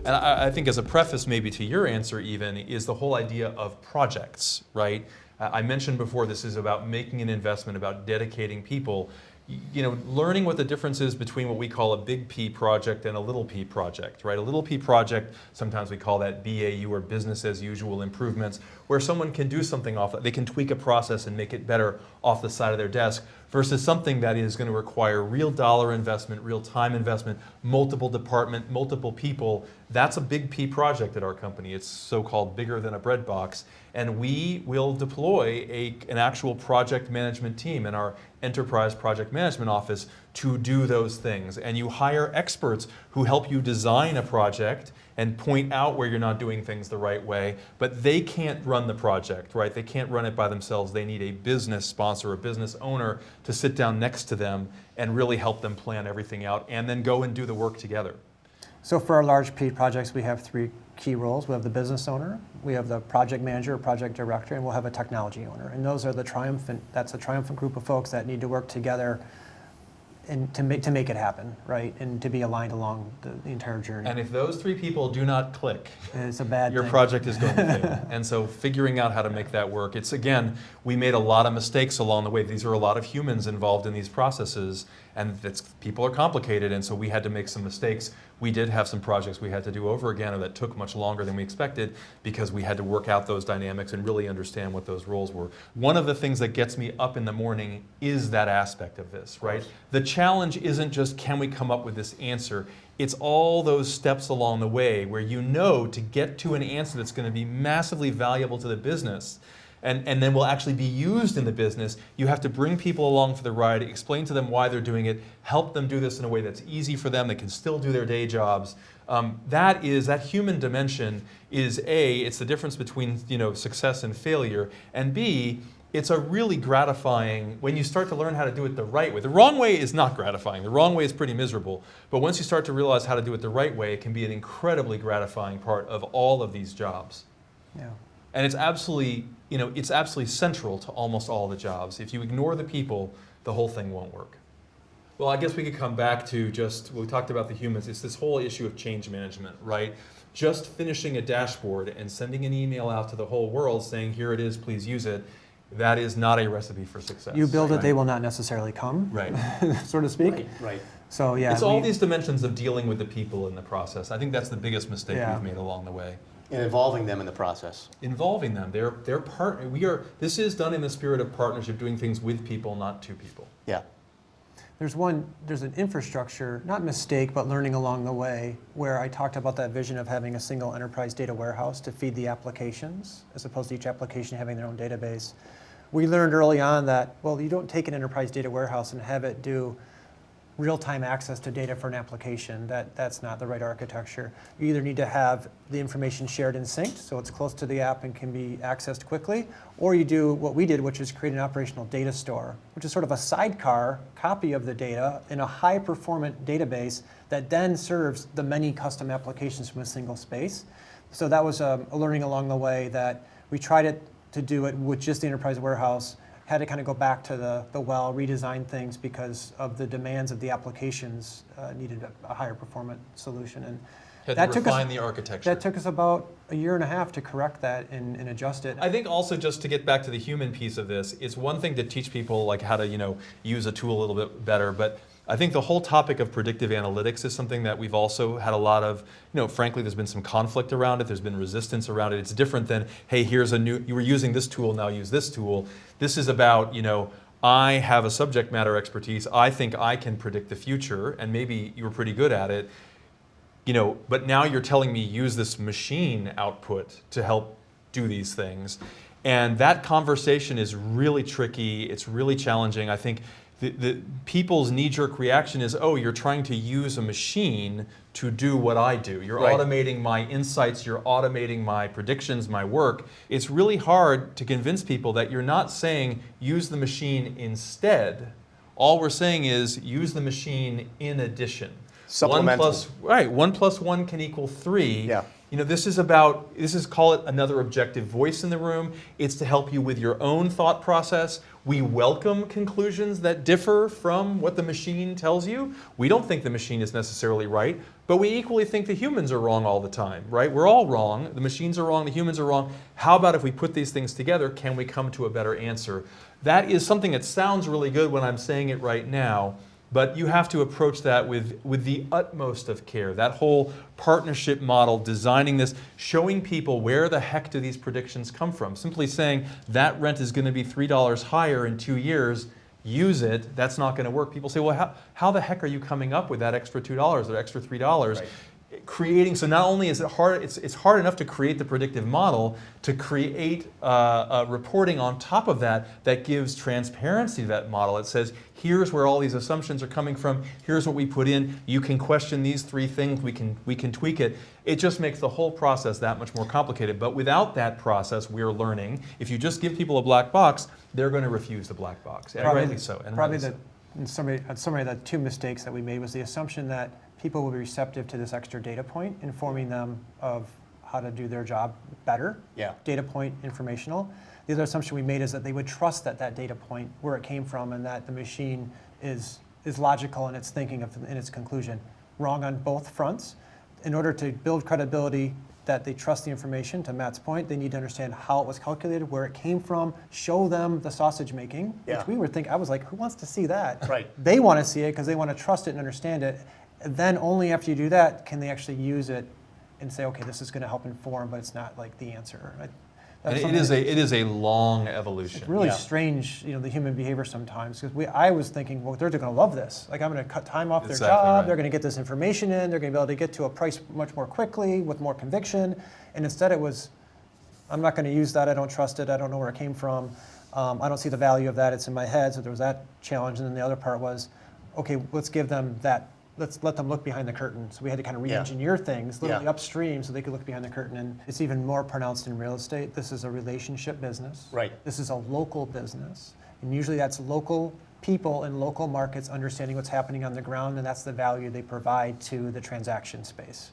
And I think as a preface maybe to your answer even, is the whole idea of projects, right? I mentioned before this is about making an investment, about dedicating people. You know, learning what the difference is between what we call a big P project and a little p project, right? A little p project, sometimes we call that BAU or business as usual improvements, where someone can do something they can tweak a process and make it better off the side of their desk, versus something that is going to require real dollar investment, real time investment, multiple department, multiple people. That's a big P project at our company. It's so-called bigger than a bread box. And we will deploy an actual project management team in our enterprise project management office to do those things. And you hire experts who help you design a project and point out where you're not doing things the right way, but they can't run the project, right? They can't run it by themselves. They need a business sponsor, a business owner to sit down next to them and really help them plan everything out and then go and do the work together. So for our large P projects, we have three key roles. We have the business owner, we have the project manager or project director, and we'll have a technology owner. And those are that's a triumphant group of folks that need to work together and to make it happen, right? And to be aligned along the entire journey. And if those three people do not click, it's a bad your thing. project is going to fail. And so figuring out how to make that work. It's, again, we made a lot of mistakes along the way. These are a lot of humans involved in these processes, and people are complicated, and so we had to make some mistakes. We did have some projects we had to do over again, or that took much longer than we expected, because we had to work out those dynamics and really understand what those roles were. One of the things that gets me up in the morning is that aspect of this, right? The challenge isn't just, can we come up with this answer? It's all those steps along the way where you know to get to an answer that's going to be massively valuable to the business, and then will actually be used in the business, you have to bring people along for the ride, explain to them why they're doing it, help them do this in a way that's easy for them, they can still do their day jobs. That human dimension is A, it's the difference between success and failure, and B, it's a really gratifying, when you start to learn how to do it the right way. The wrong way is not gratifying. The wrong way is pretty miserable. But once you start to realize how to do it the right way, it can be an incredibly gratifying part of all of these jobs. Yeah. And it's absolutely central to almost all the jobs. If you ignore the people, the whole thing won't work. Well, I guess we could come back to we talked about the humans. It's this whole issue of change management, right? Just finishing a dashboard and sending an email out to the whole world saying, here it is, please use it. That is not a recipe for success. You build it, they will not necessarily come, right? So to speak. Right. So yeah, it's all these dimensions of dealing with the people in the process. I think that's the biggest mistake Yeah. we've made along the way. And involving them in the process. Involving them, they're partner. This is done in the spirit of partnership, doing things with people, not to people. Yeah. There's an infrastructure, not mistake, but learning along the way, where I talked about that vision of having a single enterprise data warehouse to feed the applications, as opposed to each application having their own database. We learned early on that, well, you don't take an enterprise data warehouse and have it do real-time access to data for an application. That's not the right architecture. You either need to have the information shared and synced, so it's close to the app and can be accessed quickly, or you do what we did, which is create an operational data store, which is sort of a sidecar copy of the data in a high-performant database that then serves the many custom applications from a single space. So that was a learning along the way that we tried to do it with just the enterprise warehouse, had to kind of go back to the well, redesign things because of the demands of the applications needed a higher performant solution. And Had to refine the architecture. That took us about a year and a half to correct that and adjust it. I think also, just to get back to the human piece of this, it's one thing to teach people like how to use a tool a little bit better, but I think the whole topic of predictive analytics is something that we've also had a lot of, frankly, there's been some conflict around it, there's been resistance around it. It's different than, hey, here's you were using this tool, now use this tool. This is about, I have a subject matter expertise, I think I can predict the future, and maybe you were pretty good at it, but now you're telling me use this machine output to help do these things. And that conversation is really tricky, it's really challenging. I think the people's knee-jerk reaction is, oh, you're trying to use a machine to do what I do. You're right. automating my insights, you're automating my predictions, my work. It's really hard to convince people that you're not saying use the machine instead. All we're saying is use the machine in addition. Supplemental. 1 plus 1 can equal 3. Yeah. This is call it another objective voice in the room. It's to help you with your own thought process. We welcome conclusions that differ from what the machine tells you. We don't think the machine is necessarily right, but we equally think the humans are wrong all the time, right? We're all wrong. The machines are wrong, the humans are wrong. How about if we put these things together, can we come to a better answer? That is something that sounds really good when I'm saying it right now, but you have to approach that with the utmost of care. That whole partnership model, designing this, showing people where the heck do these predictions come from. Simply saying that rent is going to be $3 higher in 2 years, use it, that's not going to work. People say, well, how the heck are you coming up with that extra $2 or extra $3? Right. Creating, so not only is it hard, it's hard enough to create the predictive model, to create reporting on top of that that gives transparency to that model. It says, here's where all these assumptions are coming from, here's what we put in, you can question these 3 things, we can tweak it. It just makes the whole process that much more complicated. But without that process, we're learning. If you just give people a black box, they're going to refuse the black box. And rightly so. And Probably rightly in summary of the 2 mistakes that we made was the assumption that people will be receptive to this extra data point, informing them of how to do their job better. Yeah. Data point informational. The other assumption we made is that they would trust that data point, where it came from, and that the machine is logical in its thinking in its conclusion. Wrong on both fronts. In order to build credibility that they trust the information, to Matt's point, they need to understand how it was calculated, where it came from, show them the sausage making, Yeah. which we were thinking, I was like, who wants to see that? Right. They want to see it because they want to trust it and understand it. And then only after you do that can they actually use it and say, okay, this is going to help inform, but it's not like the answer. And it is a long evolution. It's really Yeah. strange, the human behavior sometimes. Because I was thinking, well, they're going to love this. Like, I'm going to cut time off their Exactly job. right. They're going to get this information in. They're going to be able to get to a price much more quickly with more conviction. And instead, it was, I'm not going to use that. I don't trust it. I don't know where it came from. I don't see the value of that. It's in my head. So there was that challenge. And then the other part was, okay, let's give them that. Let's let them look behind the curtain. So we had to kind of re-engineer things, literally upstream, so they could look behind the curtain. And it's even more pronounced in real estate. This is a relationship business. Right. This is a local business. And usually that's local people in local markets understanding what's happening on the ground, and that's the value they provide to the transaction space.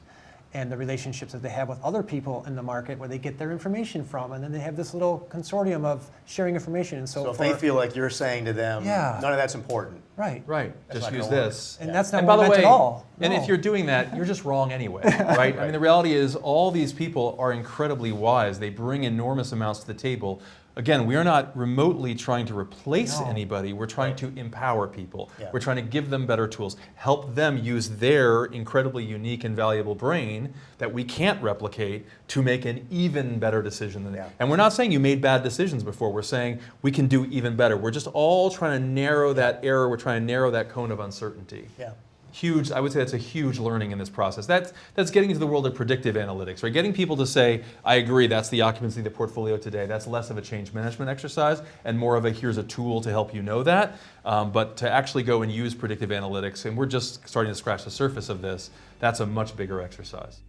And the relationships that they have with other people in the market where they get their information from. And then they have this little consortium of sharing information. And So if they feel like you're saying to them, Yeah. none of that's important. Right. Right, That's just not use gonna work. this. And that's not And what by we the meant way, at all. and No. if you're doing that, you're just wrong anyway, right? I mean, the reality is all these people are incredibly wise. They bring enormous amounts to the table. Again, we are not remotely trying to replace No. anybody. We're trying to empower people. Yeah. We're trying to give them better tools, help them use their incredibly unique and valuable brain that we can't replicate to make an even better decision than Yeah. And we're not saying you made bad decisions before. We're saying we can do even better. We're just all trying to narrow that error. We're trying to narrow that cone of uncertainty. Yeah. Huge, I would say that's a huge learning in this process. That's getting into the world of predictive analytics, right? Getting people to say, I agree, that's the occupancy of the portfolio today. That's less of a change management exercise and more of a, here's a tool to help you know that. But to actually go and use predictive analytics, and we're just starting to scratch the surface of this, that's a much bigger exercise.